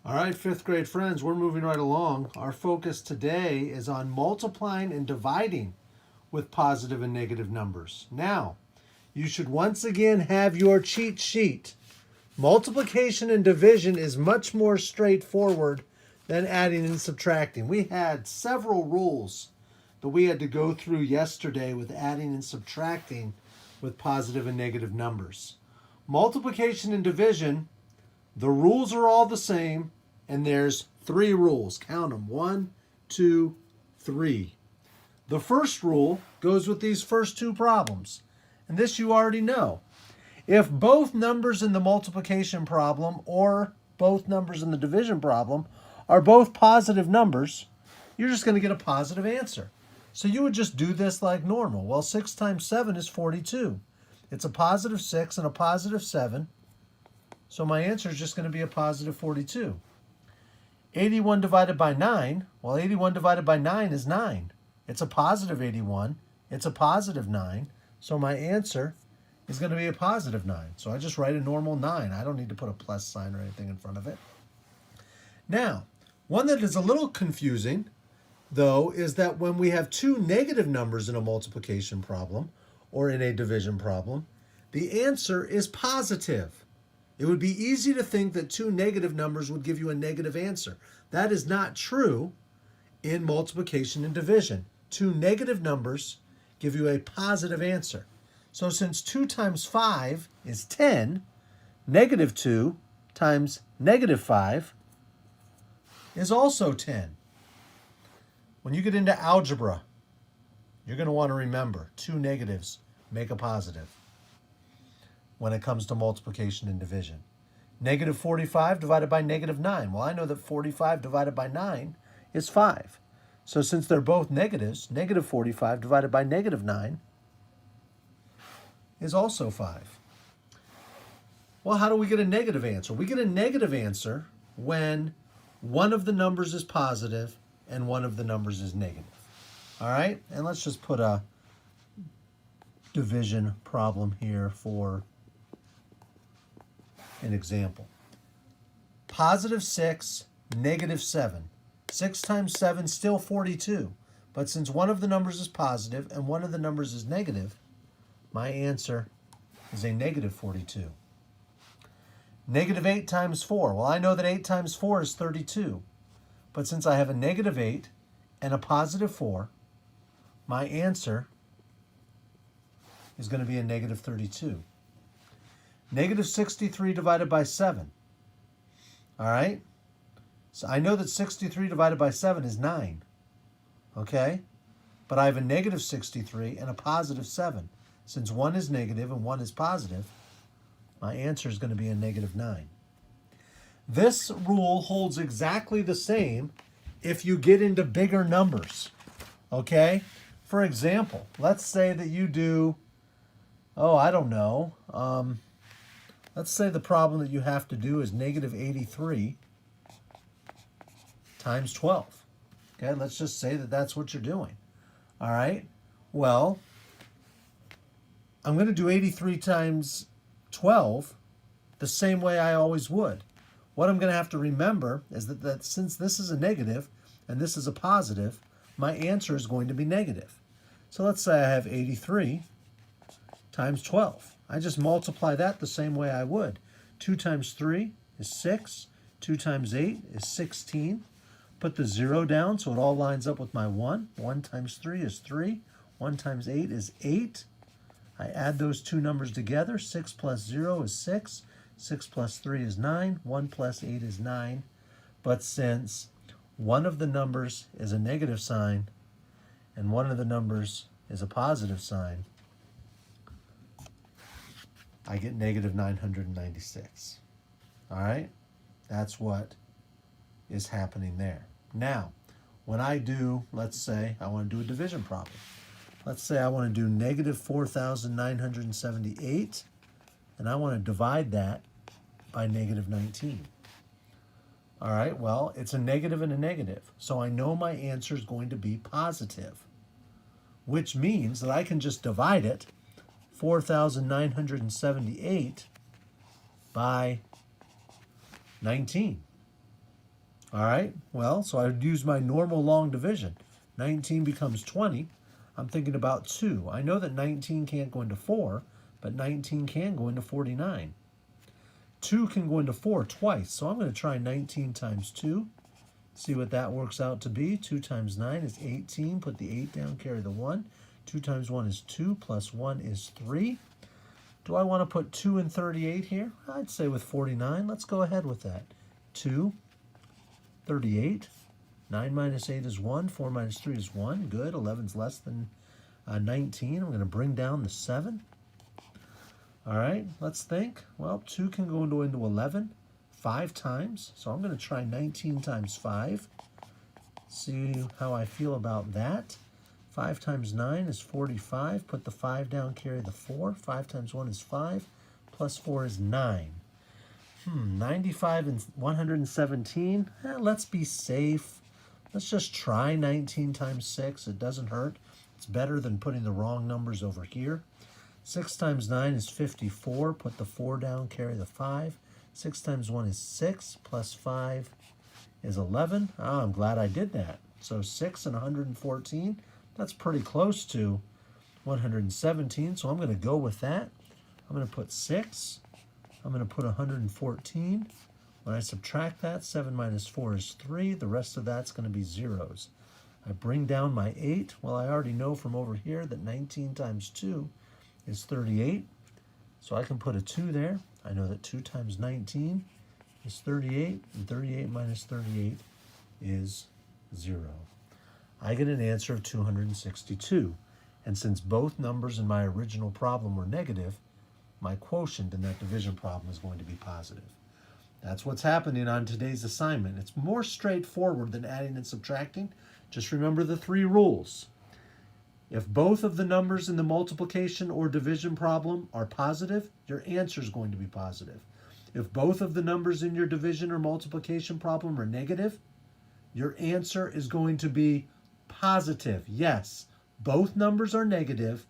All right, fifth grade friends, we're moving right along. Our focus today is on multiplying and dividing with positive and negative numbers. Now, you should once again have your cheat sheet. Multiplication and division is much more straightforward than adding and subtracting. We had several rules that we had to go through yesterday with adding and subtracting with positive and negative numbers. Multiplication and division, the rules are all the same, and there's three rules. Count them: 1, 2, 3. The first rule goes with these first two problems, and this you already know. If both numbers in the multiplication problem or both numbers in the division problem are both positive numbers, you're just going to get a positive answer. So you would just do this like normal. Well, 6 times 7 is 42. It's a positive 6 and a positive 7. So my answer is just going to be a positive 42. 81 divided by 9. Well, 81 divided by 9 is 9. It's a positive 81. It's a positive 9. So my answer is going to be a positive 9. So I just write a normal 9. I don't need to put a plus sign or anything in front of it. Now, one that is a little confusing, though, is that when we have two negative numbers in a multiplication problem or in a division problem, the answer is positive. It would be easy to think that two negative numbers would give you a negative answer. That is not true in multiplication and division. Two negative numbers give you a positive answer. So since 2 times 5 is 10, negative 2 times negative 5 is also 10. When you get into algebra, you're going to want to remember two negatives make a positive when it comes to multiplication and division. Negative 45 divided by negative 9. Well, I know that 45 divided by 9 is 5. So since they're both negatives, negative 45 divided by negative 9 is also 5. Well, how do we get a negative answer? We get a negative answer when one of the numbers is positive and one of the numbers is negative. All right? And let's just put a division problem here for an example. Positive 6, negative 7. 6 times 7 is still 42. But since one of the numbers is positive and one of the numbers is negative, my answer is a negative 42. Negative 8 times 4. Well, I know that 8 times 4 is 32. But since I have a negative 8 and a positive 4, my answer is going to be a negative 32. Negative 63 divided by 7. All right? So I know that 63 divided by 7 is 9. Okay? But I have a negative 63 and a positive 7. Since one is negative and one is positive, my answer is going to be a negative 9. This rule holds exactly the same if you get into bigger numbers. Okay? For example, let's say that you do, I don't know. Let's say the problem that you have to do is negative 83 times 12. Okay, let's just say that that's what you're doing. All right? Well, I'm going to do 83 times 12 the same way I always would. What I'm going to have to remember is that since this is a negative and this is a positive, my answer is going to be negative. So let's say I have 83 times 12. I just multiply that the same way I would. 2 times 3 is 6. 2 times 8 is 16. Put the 0 down so it all lines up with my 1. 1 times 3 is 3. 1 times 8 is 8. I add those two numbers together. 6 plus 0 is 6. 6 plus 3 is 9. 1 plus 8 is 9. But since one of the numbers is a negative sign and one of the numbers is a positive sign, I get negative 996. All right? That's what is happening there. Now, when I do, let's say I want to do a division problem. Let's say I want to do negative 4,978, and I want to divide that by negative 19. All right, well, it's a negative and a negative, so I know my answer is going to be positive, which means that I can just divide it, 4,978 by 19. All right, well, so I would use my normal long division. 19 becomes 20. I'm thinking about 2. I know that 19 can't go into 4, but 19 can go into 49. 2 can go into 4 twice, so I'm going to try 19 times 2. See what that works out to be. 2 times 9 is 18. Put the 8 down, carry the 1. 2 times 1 is 2, plus 1 is 3. Do I want to put 2 and 38 here? I'd say with 49. Let's go ahead with that. 2, 38. 9 minus 8 is 1. 4 minus 3 is 1. Good. 11's less than 19. I'm going to bring down the 7. All right, let's think. Well, 2 can go into 11 5 times. So I'm going to try 19 times 5. See how I feel about that. 5 times 9 is 45. Put the 5 down, carry the 4. 5 times 1 is 5. Plus 4 is 9. 95 and 117. Let's be safe. Let's just try 19 times 6. It doesn't hurt. It's better than putting the wrong numbers over here. 6 times 9 is 54. Put the 4 down, carry the 5. 6 times 1 is 6. Plus 5 is 11. Oh, I'm glad I did that. So 6 and 114. That's pretty close to 117. So I'm going to go with that. I'm going to put 6. I'm going to put 114. When I subtract that, 7 minus 4 is 3. The rest of that's going to be zeros. I bring down my 8. Well, I already know from over here that 19 times 2 is 38. So I can put a 2 there. I know that 2 times 19 is 38. And 38 minus 38 is 0. I get an answer of 262. And since both numbers in my original problem were negative, my quotient in that division problem is going to be positive. That's what's happening on today's assignment. It's more straightforward than adding and subtracting. Just remember the 3 rules. If both of the numbers in the multiplication or division problem are positive, your answer is going to be positive. If both of the numbers in your division or multiplication problem are negative, your answer is going to be positive. Yes, both numbers are negative,